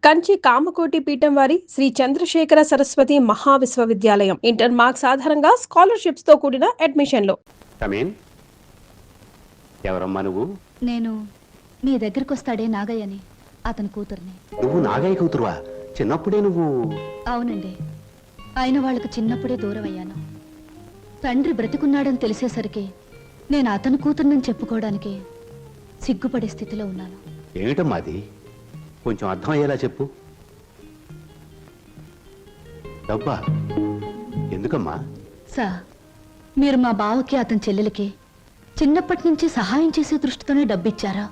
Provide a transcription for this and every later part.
కంచి కామకోటి పీఠం వారి Shri Chandrasekhara Saraswati మహావిశ్వవిద్యాలయం inter marks ఆధారంగా స్కాలర్షిప్స్ తో కూడిన అడ్మిషన్లు. ఎవరమ్మా నువ్వు? నేను నీ దగ్గరికి వస్తాడే నాగయ్యని, అతని కూతుర్ని. నువ్వు నాగయ్య కూతురువా? చిన్నప్పుడే నువ్వు? అవునండి, ఆయన వాళ్ళకు చిన్నప్పుడే దూరం అయ్యాను. తండ్రి బ్రతికున్నాడని తెలిసేసరికి నేను అతని కూతుర్నని చెప్పుకోవడానికి సిగ్గుపడే స్థితిలో ఉన్నాను. ఏమిటమ్మా అది? కొంచెం అర్థం అయ్యేలా చెప్పు. డబ్బా ఎందుకమ్మా? సార్, మీరు మా బావకి అతని చెల్లెలకి చిన్నప్పటి నుంచి సహాయం చేసే దృష్టితోనే డబ్బిచ్చారా?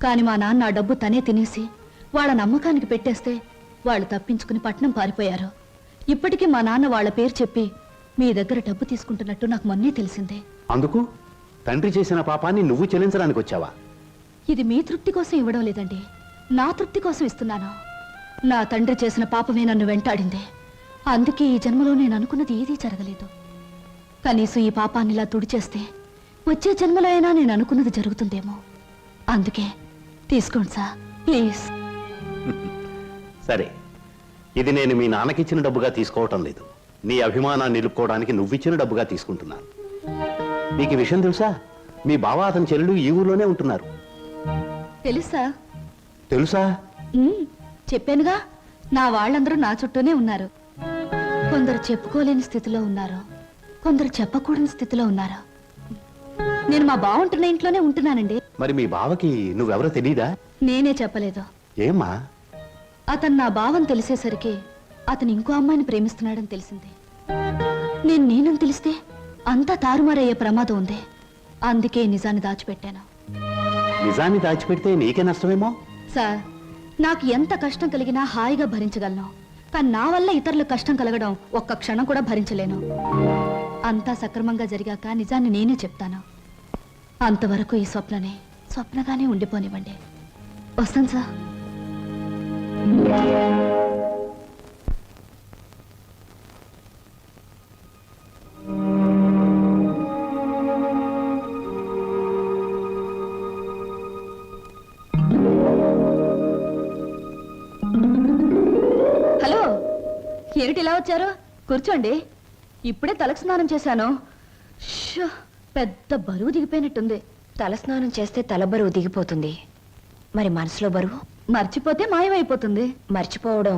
కానీ మా నాన్న ఆ డబ్బు తనే తినేసి వాళ్ళ నమ్మకానికి పెట్టేస్తే వాళ్ళు తప్పించుకుని పట్నం పారిపోయారు. ఇప్పటికీ మా నాన్న వాళ్ళ పేరు చెప్పి మీ దగ్గర డబ్బు తీసుకుంటున్నట్టు నాకు మొన్నే తెలిసిందే. అందుకు తండ్రి చేసిన పాపాన్ని నువ్వు చెల్లించడానికి వచ్చావా? ఇది మీ తృప్తి కోసం ఇవ్వడం లేదండి, నా తృప్తి కోసం ఇస్తున్నాను. నా తండ్రి చేసిన పాపమే నన్ను వెంటాడింది. అందుకే ఈ జన్మలో నేను అనుకున్నది ఏదీ జరగలేదు. కనీసం ఈ పాపాన్ని ఇలా తుడిచేస్తే వచ్చే జన్మలో అయినా నేను అనుకున్నది జరుగుతుందేమో. అందుకే తీసుకోండి సార్, ప్లీజ్. సరే, ఇది నేను మీ నాన్నకిచ్చిన డబ్బుగా తీసుకోవటం లేదు. నీ అభిమానాన్ని నిలుపుకోవడానికి నువ్విచ్చిన డబ్బుగా తీసుకుంటున్నాను. నీకు ఈ విషయం తెలుసా? మీ బావ అతని చెల్లెలు ఈ ఊర్లోనే ఉంటున్నారు. తెలుసా? తెలుసా? చెప్పానుగా, నా వాళ్ళందరూ నా చుట్టూనే ఉన్నారు. కొందరు చెప్పుకోలేని స్థితిలో ఉన్నారు, కొందరు చెప్పకూడని స్థితిలో ఉన్నారు. నేను మా బావుంటున్న ఇంట్లోనే ఉంటున్నానండి. మరి మీ బావకి నువ్వెవరో తెలీదా? నేనే చెప్పలేదు. ఏమ్మా? అతను నా బావని తెలిసేసరికి అతను ఇంకో అమ్మాయిని ప్రేమిస్తున్నాడని తెలిసింది. నేనని తెలిస్తే అంతా తారుమారయ్యే ప్రమాదం ఉంది. అందుకే నిజాన్ని దాచిపెట్టాను. నిజాన్ని దాచిపెడితే నీకే నష్టమేమో. సార్, నాకు ఎంత కష్టం కలిగినా హాయిగా భరించగలను. కానీ నా వల్ల ఇతరులకు కష్టం కలగడం ఒక్క క్షణం కూడా భరించలేను. అంతా సక్రమంగా జరిగాక నిజాన్ని నేనే చెప్తాను. అంతవరకు ఈ స్వప్నగానే ఉండిపోనివ్వండి. వస్తాను సార్. హలో, ఏమిటి ఇలా వచ్చారు? కూర్చోండి. ఇప్పుడే తలకు స్నానం చేశాను. పెద్ద బరువు దిగిపోయినట్టుంది. తలస్నానం చేస్తే తల బరువు దిగిపోతుంది, మరి మనసులో బరువు మర్చిపోతే మాయమైపోతుంది. మర్చిపోవడం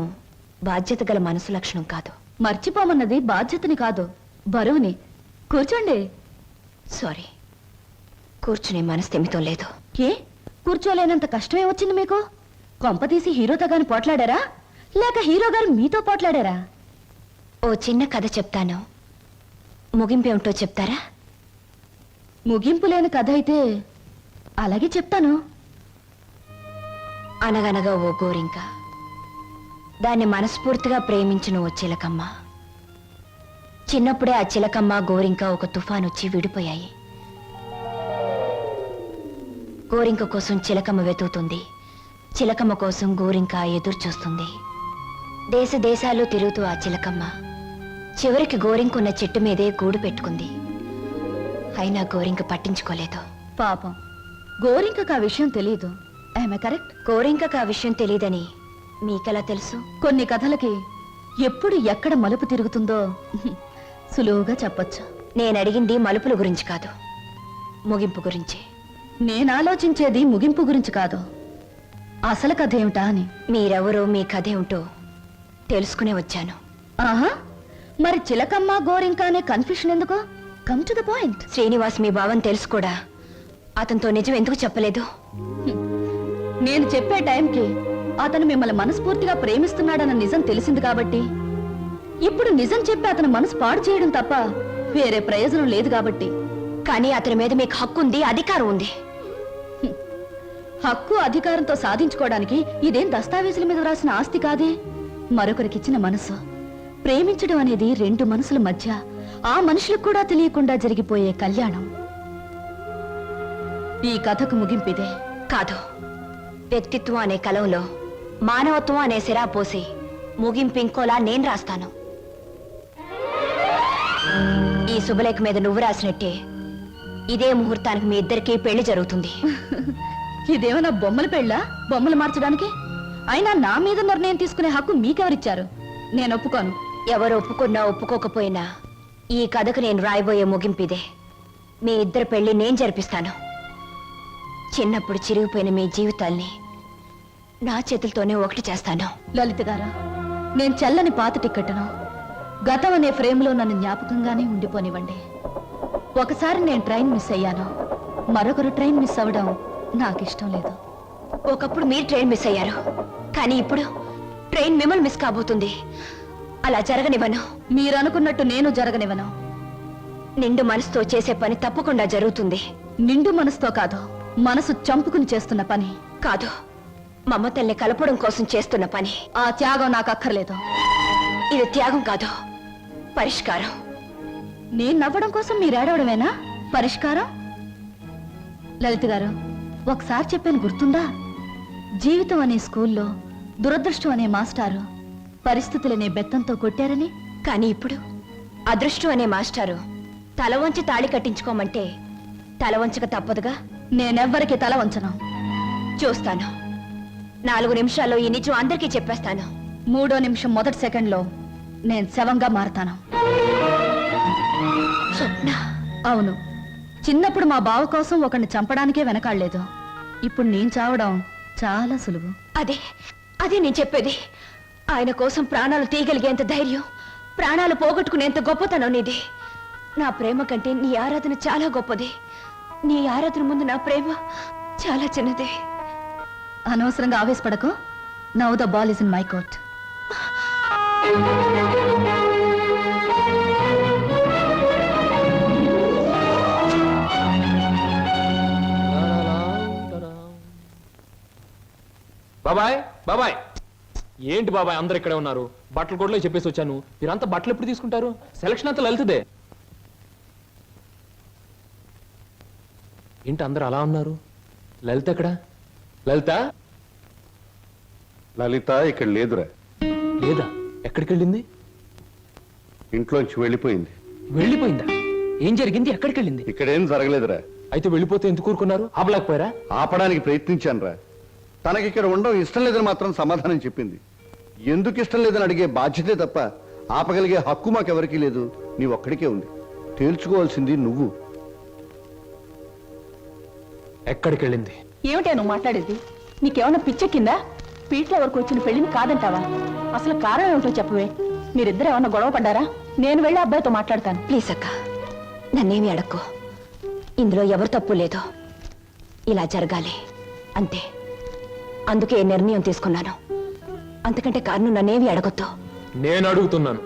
బాధ్యత గల మనసు లక్షణం కాదు. మర్చిపోమన్నది బాధ్యతని కాదు, బరువుని. కూర్చోండి. సారీ, కూర్చునే మనస్థిమితం లేదు. ఏ కూర్చోలేనంత కష్టమే వచ్చింది మీకు? కొంపతీసి హీరోతో గాని పోట్లాడారా, లేక హీరో గారు మీతో పోట్లాడారా? ఓ చిన్న కథ చెప్తాను, ముగింపేమిటో చెప్తారా? ముగింపు లేని కథ అయితే అలాగే చెప్తాను. అనగనగా ఓ గోరింక, దాన్ని మనస్ఫూర్తిగా ప్రేమించిన ఓ చిలకమ్మ. చిన్నప్పుడే ఆ చిలకమ్మ గోరింక ఒక తుఫాన్ వచ్చి విడిపోయాయి. గోరింక కోసం చిలకమ్మ వెతుకుతుంది, చిలకమ్మ కోసం గోరింక ఎదురు చూస్తుంది. దేశ దేశాలు తిరుగుతూ ఆ చిలకమ్మ చివరికి గోరింకున్న చెట్టు మీదే గూడు పెట్టుకుంది. అయినా గోరింక పట్టించుకోలేదు. పాపం, గోరింకకు ఆ విషయం తెలియదు. కరెక్ట్. గోరింకకు ఆ విషయం తెలియదని మీకెలా తెలుసు? కొన్ని కథలకి ఎప్పుడు ఎక్కడ మలుపు తిరుగుతుందో సులువుగా చెప్పొచ్చు. నేను అడిగింది మలుపుల గురించి కాదు, ముగింపు గురించి. నేను ఆలోచించేది ముగింపు గురించి కాదు, అసలు కథ ఏమిటా అని. మీరెవరో, మీ కథ ఏమిటో తెలుసుకునే వచ్చాను. ఆహా, మరి చిలకమ్మ గోరింక అనే కన్ఫ్యూషన్ ఎందుకు? Come to the point. Srinivas మీ భావం తెలుసు కూడా, అతనితో నిజం ఎందుకు చెప్పలేదు? నేను చెప్పే టైంకి అతను మిమ్మల్ని మనస్ఫూర్తిగా ప్రేమిస్తున్నాడన్న నిజం తెలిసింది కాబట్టి, ఇప్పుడు నిజం చెప్పి అతను మనసు పాడు చేయడం తప్ప వేరే ప్రయోజనం లేదు కాబట్టి. కానీ అతని మీద మీకు హక్కు ఉంది, అధికారం ఉంది. హక్కు అధికారంతో సాధించుకోవడానికి ఇదేం దస్తావేజుల మీద రాసిన ఆస్తి కాదే. మరొకరికిచ్చిన మనసు. ప్రేమించడం అనేది రెండు మనసుల మధ్య, ఆ మనుషులకు కూడా తెలియకుండా జరిగిపోయే కళ్యాణం. ఈ కథకు ముగింపిదే. కాదు, వ్యక్తిత్వం అనే కలంలో మానవత్వం అనే సిరా పోసి ముగింపు ఇంకోలా నేను రాస్తాను. ఈ శుభలేఖ మీద నువ్వు రాసినట్టే ఇదే ముహూర్తానికి మీ ఇద్దరికీ పెళ్లి జరుగుతుంది. ఇదేమన్నా బొమ్మల పెళ్ళా? బొమ్మలు మార్చడానికి అయినా నా మీద నిర్ణయం తీసుకునే హక్కు మీకెవరిచ్చారు? నేను ఒప్పుకోను. ఎవరు ఒప్పుకున్నా ఒప్పుకోకపోయినా ఈ కథకు నేను రాయబోయే ముగింపిదే. మీ ఇద్దరి పెళ్లి నేను జరిపిస్తాను. చిన్నప్పుడు చిరిగిపోయిన మీ జీవితాల్ని నా చేతులతోనే ఒకటి చేస్తాను. లలిత గారా, నేను చెల్లని పాత టిక్కెట్ను గతం అనే ఫ్రేమ్లో నన్ను జ్ఞాపకంగానే ఉండిపోనివ్వండి. ఒకసారి నేను ట్రైన్ మిస్ అయ్యాను, మరొకరు ట్రైన్ మిస్ అవ్వడం నాకు ఇష్టం లేదు. ఒకప్పుడు మీరు ట్రైన్ మిస్ అయ్యారు, కానీ ఇప్పుడు ట్రైన్ మిమ్మల్ని మిస్ కాబోతుంది. అలా జరగనివ్వను. మీరు అనుకున్నట్టు నేను జరగనివ్వను. నిండు మనసుతో చేసే పని తప్పకుండా జరుగుతుంది. నిండు మనసుతో కాదు, మనసు చంపుకుని చేస్తున్న పని. కాదు, మమతల్ని కలపడం కోసం చేస్తున్న పని. ఆ త్యాగం నాకు అక్కర్లేదు. ఇది త్యాగం కాదు, పరిష్కారం. నేను నవ్వడం కోసం మీరు ఏడవడమేనా పరిష్కారం? లలిత గారు, ఒకసారి చెప్పాను గుర్తుందా? జీవితం అనే స్కూల్లో దురదృష్టం అనే మాస్టారు పరిస్థితులనే బెత్తంతో కొట్టారని. కానీ ఇప్పుడు అదృష్టం అనే మాస్టారు తల వంచి తాళి కట్టించుకోమంటే తల వంచక తప్పదుగా. నేనెవ్వరికి తల వంచను. చూస్తాను. 4 నిమిషాల్లో ఈ నిజం అందరికీ చెప్పేస్తాను. 3వ నిమిషం మొదటి సెకండ్లో నేను శవంగా మారతాను. స్వప్న. అవును, చిన్నప్పుడు మా బావ కోసం ఒకరిని చంపడానికే వెనకాడలేదు. ఇప్పుడు నేను చావడం చాలా సులువు. అదే నేను చెప్పేది. ఆయన కోసం ప్రాణాలు తీయగలిగేంత ధైర్యం, ప్రాణాలు పోగొట్టుకునేంత గొప్పతనం నీది. నా ప్రేమ కంటే నీ ఆరాధన చాలా గొప్పది. నీ ఆరాధన ముందు నా ప్రేమ చాలా చిన్నదే. అనవసరంగా ఆవేశపడకు. Now the ball is in my court. బాబాయ్ బాబాయ్, ఏంటి బాబాయ్ అందరు ఇక్కడే ఉన్నారు? బట్టలు కూడా చెప్పేసి వచ్చాను. మీరంతా బట్టలు ఎప్పుడు తీసుకుంటారు? సెలక్షన్ అంతా లలితదే. ఏంటి అందరు అలా ఉన్నారు? లలిత ఎక్కడా? లలిత లలిత ఇక్కడ లేదురా. లేదా? ఎక్కడికి వెళ్ళింది? ఇంట్లోంచి వెళ్ళిపోయింది. వెళ్ళిపోయిందా? ఏం జరిగింది? ఎక్కడికి వెళ్ళింది? ఇక్కడేం జరగలేదురా. అయితే వెళ్ళిపోతే ఎందుకు ఊరుకున్నారు? ఆపలేకపోయారా? ఆపడానికి ప్రయత్నించానురా. తనకి ఇక్కడ ఉండడం ఇష్టం లేదని మాత్రం సమాధానం చెప్పింది. ఎందుకు ఇష్టం లేదని అడిగే బాధ్యతే తప్ప ఆపగలిగే హక్కు మాకెవరికీ లేదు. నీ ఒక్కడికే ఉంది. తేల్చుకోవాల్సింది నువ్వు. ఎక్కడికి వెళ్ళింది? ఏమిటా నువ్వు మాట్లాడేది? నీకేమన్నా పిచ్చెక్కిందా? పీట్ల వరకు వచ్చిన పెళ్లిని కాదంటావా? అసలు కారణం ఏమిటో చెప్పవే. మీరిద్దరు ఏమన్నా గొడవ పడ్డారా? నేను వెళ్ళి అబ్బాయితో మాట్లాడతాను. ప్లీజ్ అక్క, నన్నేమి అడక్కో. ఇందులో ఎవరు తప్పు లేదు. ఇలా జరగాలి అంతే. అందుకే నిర్ణయం తీసుకున్నాను. అంతకంటే కారణం నన్నేమి అడగొద్దు. నేను అడుగుతున్నాను.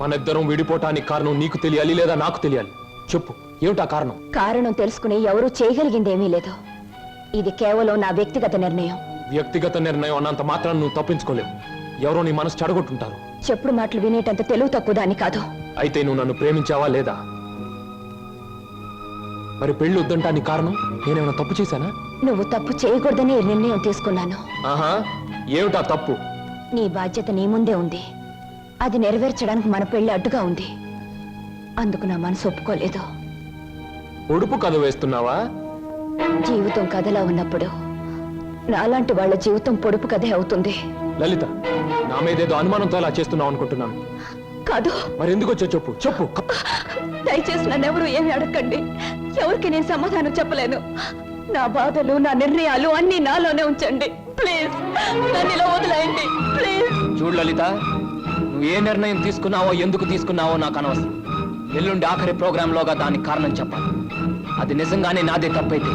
మన ఇద్దరం విడిపోవటానికి కారణం నీకు తెలియాలి లేదా నాకు తెలియాలి. చెప్పు, ఏమిటా కారణం? కారణం తెలుసుకుని ఎవరూ చేయగలిగిందేమీ లేదు. ఇది కేవలం నా వ్యక్తిగత నిర్ణయం. వ్యక్తిగత నిర్ణయం అన్నంత మాత్రం నువ్వు తప్పించుకోలేవు. ఎవరో నీ మనసు చెడగొట్టుంటారు. చెప్పుడు మాటలు వినేటంత తెలుగు తక్కువ దాన్ని కాదు. అయితే నువ్వు నన్ను ప్రేమించావా లేదా? మరి పెళ్లి వద్దంటానికి కారణం నేనేమైనా తప్పు చేశానా? నువ్వు తప్పు చేయకూడదని ఈ నిర్ణయం తీసుకున్నాను. ఆహా, ఏమిటా తప్పు? నీ బాధ్యత నీ ముందే ఉంది. అది నెరవేర్చడానికి మన పెళ్లి అడ్డుగా ఉంది. అందుకు నా మనసు ఒప్పుకోలేదు. పొడుపు కథ వేస్తున్నావా? జీవితం కథలా ఉన్నప్పుడు నాలాంటి వాళ్ళ జీవితం పొడుపు కథే అవుతుంది. లలిత, నా మీదేదో అనుమానంతో అలా చేస్తున్నావు అనుకుంటున్నాను. కాదు. మరి ఎందుకు వచ్చా చెప్పు చెప్పు. దయచేసి నన్నెవరూ ఏమి అడగండి. ఎవరికి నేను సమాధానం చెప్పలేను. నా బాధలు, నా నిర్ణయాలు అన్ని నాలోనే ఉంచండి. ప్లీజ్ నన్ను ఇలా వదిలేయండి. ప్లీజ్. చూడు లలిత, నువ్వు ఏ నిర్ణయం తీసుకున్నావో ఎందుకు తీసుకున్నావో నాకు అనవసరం. ఎల్లుండి ఆఖరి ప్రోగ్రాంలోగా దానికి కారణం చెప్పాలి. అది నిజంగానే నాదే తప్పైతే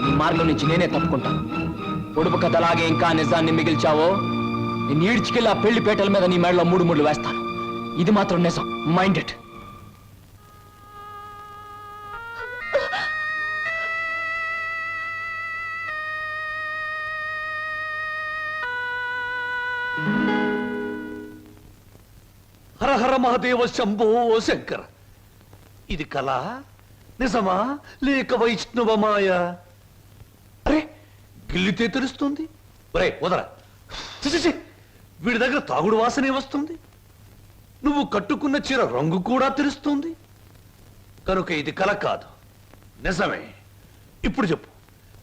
నీ మార్గం నుంచి నేనే తప్పుకుంటాను. పొడుపు కథలాగే ఇంకా నిజాన్ని మిగిల్చావో నేను ఈడ్చికెళ్ళి ఆ పెళ్లి పేటల మీద నీ మెడలో 3 ముళ్ళు వేస్తాను. ఇది మాత్రం నిజం. Mind it. హర హర మహాదేవ శంభో శంకర. ఇది కళ నిజమా లేక వైష్ణవ మాయ? అరే, గిల్లితే తెలుస్తుంది. ఒరే వదరా. ఛీ, వీడి దగ్గర తాగుడు వాసనే వస్తుంది. నువ్వు కట్టుకున్న చీర రంగు కూడా తెలుస్తుంది. కనుక ఇది కళ కాదు, నిజమే. ఇప్పుడు చెప్పు,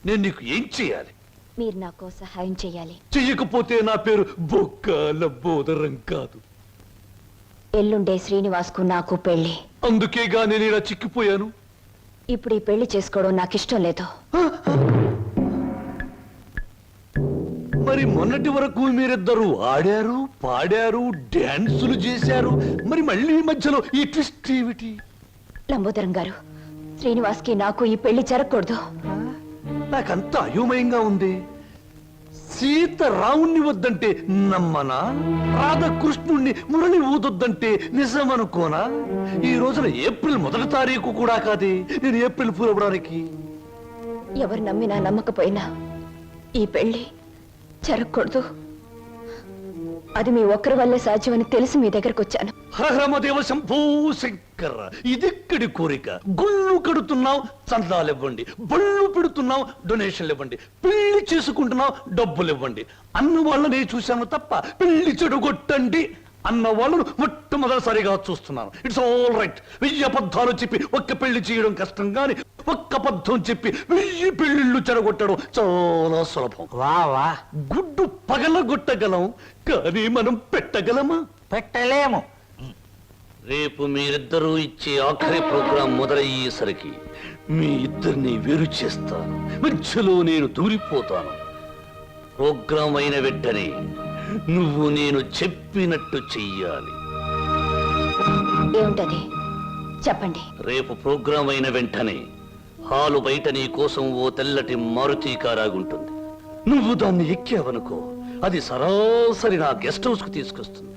నేను నీకు ఏం చేయాలి? మీరు నాకు సహాయం చేయాలి. చెయ్యకపోతే నా పేరు బొక్కల బోదరం కాదు. ఎల్లుండే శ్రీనివాస్కు నాకు పెళ్లి. అందుకేగా నేను ఇలా చిక్కిపోయాను. ఇప్పుడు ఈ పెళ్లి చేసుకోవడం నాకు ఇష్టం లేదు. మరి మొన్నటి వరకు మీరిద్దరూ ఆడారు, పాడారు, డాన్సులు చేశారు. మరి మళ్ళీ మధ్యలో ఈ ట్విస్ట్ ఏమిటి? లంబోదరం గారు, శ్రీనివాస్కి నాకు ఈ పెళ్లి జరగకూడదు. నాకంత అయోమయంగా ఉంది. సీత రావుణ్ణి వద్దంటే నమ్మనా? రాధకృష్ణుణ్ణి మురళి ఊదొద్దంటే నిజమనుకోనా? ఈ రోజున ఏప్రిల్ 1వ తారీఖు కూడా కాదే నేను ఏప్రిల్ ఫూల్ అవ్వడానికి. ఎవరు నమ్మినా నమ్మకపోయినా ఈ పెళ్లి జరగకూడదు. అది మీ ఒక్కరి వల్లే సాధ్యమని తెలిసి మీ దగ్గరకు వచ్చాను. హరహరమదేవ శంభూ శంకర, ఇదెక్కడి కోరిక? గుళ్ళు కడుతున్నావు, చందాలు ఇవ్వండి. బళ్ళు పెడుతున్నావు, డొనేషన్లు ఇవ్వండి. పెళ్లి చేసుకుంటున్నావు, డబ్బులు ఇవ్వండి. అన్న వాళ్ళని చూశాను తప్ప పెళ్లి చెడుగొట్టండి అన్న వాళ్ళను మొట్టమొదటిసారిగా చూస్తున్నాను. It's all right. 1000 అబద్ధాలు చెప్పి ఒక్క పెళ్లి చేయడం కష్టం, గాని ఒక్క అబద్ధం చెప్పి 1000 పెళ్లిళ్ళు చెడగొట్టడం చాలా సులభం. వా గుడ్డు పగలగొట్టగలం, కానీ మనం పెట్టగలమా? పెట్టలేము. రేపు మీరిద్దరూ ఇచ్చే ఆఖరి ప్రోగ్రాం మొదలయ్యేసరికి మీ ఇద్దరిని వేరు చేస్తాను. మధ్యలో నేను దూరిపోతాను. ప్రోగ్రాం అయిన వెంటనే నువ్వు నేను చెప్పినట్టు చెయ్యాలి. ఏమిటది చెప్పండి. రేపు ప్రోగ్రాం అయిన వెంటనే హాలు బయట నీ కోసం ఓ తెల్లటి మారుతి కారాగుంటుంది. నువ్వు దాన్ని ఎక్కావనుకో, అది సరాసరి నా గెస్ట్ హౌస్ కు తీసుకొస్తుంది.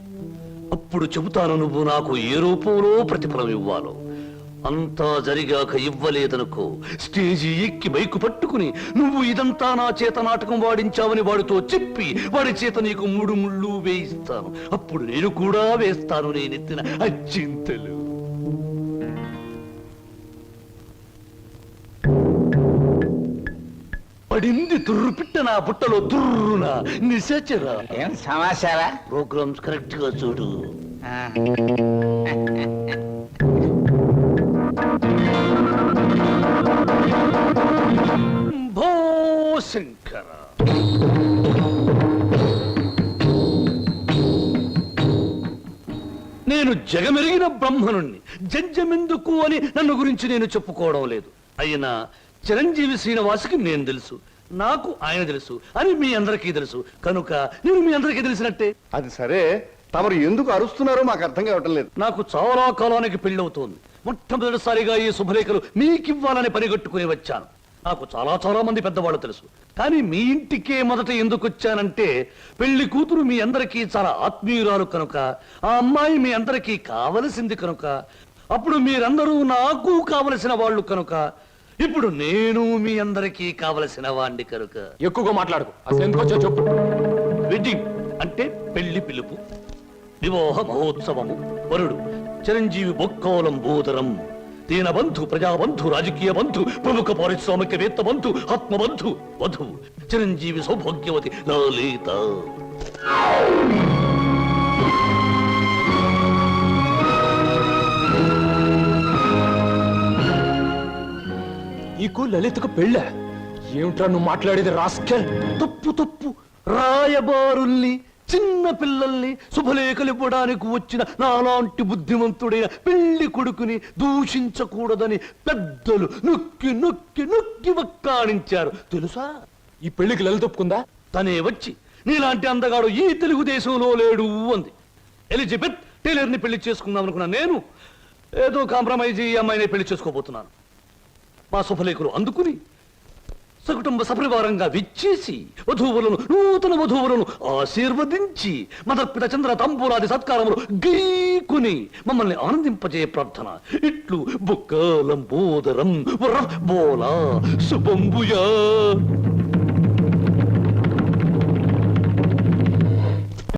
అప్పుడు చెబుతాను నువ్వు నాకు ఏ రూపంలో ప్రతిఫలం ఇవ్వాలో. అంతా జరిగాక ఇవ్వలేదనుకో, స్టేజి ఎక్కి బైకు పట్టుకుని నువ్వు ఇదంతా నా చేత నాటకం వాడించావని వాడితో చెప్పి వాడి చేత నీకు 3 ముళ్ళు వేయిస్తాను. అప్పుడు నేను కూడా వేస్తాను నేనెత్తిన అచ్చింతలు. పడింది తుర్రు పిట్ట నా బుట్టలో తుర్రున నిశాచరా. ఏం సమాచారా? ప్రోగ్రామ్స్ కరెక్ట్ గా చూడు. భో శంకర, నేను జగమెరిగిన బ్రహ్మనుణ్ణి. జంజమెందుకు అని నన్ను గురించి నేను చెప్పుకోవడం లేదు. అయినా చిరంజీవి శ్రీనివాసుకి నేను తెలుసు, నాకు ఆయన తెలుసు అని మీ అందరికీ తెలుసు. కనుక నేను మీ అందరికీ తెలిసినట్టే. అది సరే, తమరు ఎందుకు అరుస్తున్నారో మాకు అర్థం కావటం లేదు. నాకు చాలా కాలానికి పెళ్ళవుతోంది. మొట్టమొదటిసారిగా ఈ శుభలేఖలు మీకివ్వాలని పనిగట్టుకుని వచ్చాను. నాకు చాలా మంది పెద్దవాళ్ళు తెలుసు, కానీ మీ ఇంటికే మొదట ఎందుకు వచ్చానంటే పెళ్లి కూతురు మీ అందరికీ చాలా ఆత్మీయురాలు కనుక, ఆ అమ్మాయి మీ అందరికీ కావలసింది కనుక, అప్పుడు మీరందరూ నాకు కావలసిన వాళ్ళు కనుక, ఇప్పుడు నేను మీ అందరికీ కావలసిన వాణ్ణి కనుక. ఎక్కువగా మాట్లాడుకో, అసలు ఎందుకు వచ్చావు చెప్పు. వెడ్డింగ్ అంటే పెళ్లి పిలుపు, వివాహ మహోత్సవము. వరుడు చిరంజీవి బొక్కోలం బోదరం, దీనబంధు, ప్రజాబంధు, రాజకీయ బంధు, ప్రముఖ పారిశ్రామికవేత్త బంధు, ఆత్మబంధు. వధువు చిరంజీవి సౌభాగ్యవతి లలిత. నీకు లలితకు పెళ్ళ? ఏమిట్రా నువ్వు మాట్లాడేది రాస్కెల్? తప్పు. రాయబారుల్ని, చిన్న పిల్లల్ని శుభలేఖలు ఇవ్వడానికి వచ్చిన నాలాంటి బుద్ధిమంతుడైన పెళ్లి కొడుకుని దూషించకూడదని పెద్దలు నొక్కి నొక్కి నొక్కి వక్కాణించారు తెలుసా? ఈ పెళ్లికి లలిత ఒప్పుకుందా? తనే వచ్చి నీలాంటి అందగాడు ఈ తెలుగుదేశంలో లేడు అంది. ఎలిజబెత్ టైలర్ని పెళ్లి చేసుకుందాం అనుకున్నా నేను ఏదో కాంప్రమైజ్ ఈ అమ్మాయిని పెళ్లి చేసుకోబోతున్నాను. మా శుభలేఖలు అందుకుని సకుటుంబ సపరివారంగా విచ్చేసి నూతన వధువులను ఆశీర్వదించి మదర్పిత చంద్ర తంబూలాది సత్కారములు గీకుని మమ్మల్ని ఆనందింపజే ప్రార్థన. ఇట్లు బుక్కలంబోదరం బోలా శుభంబుయా.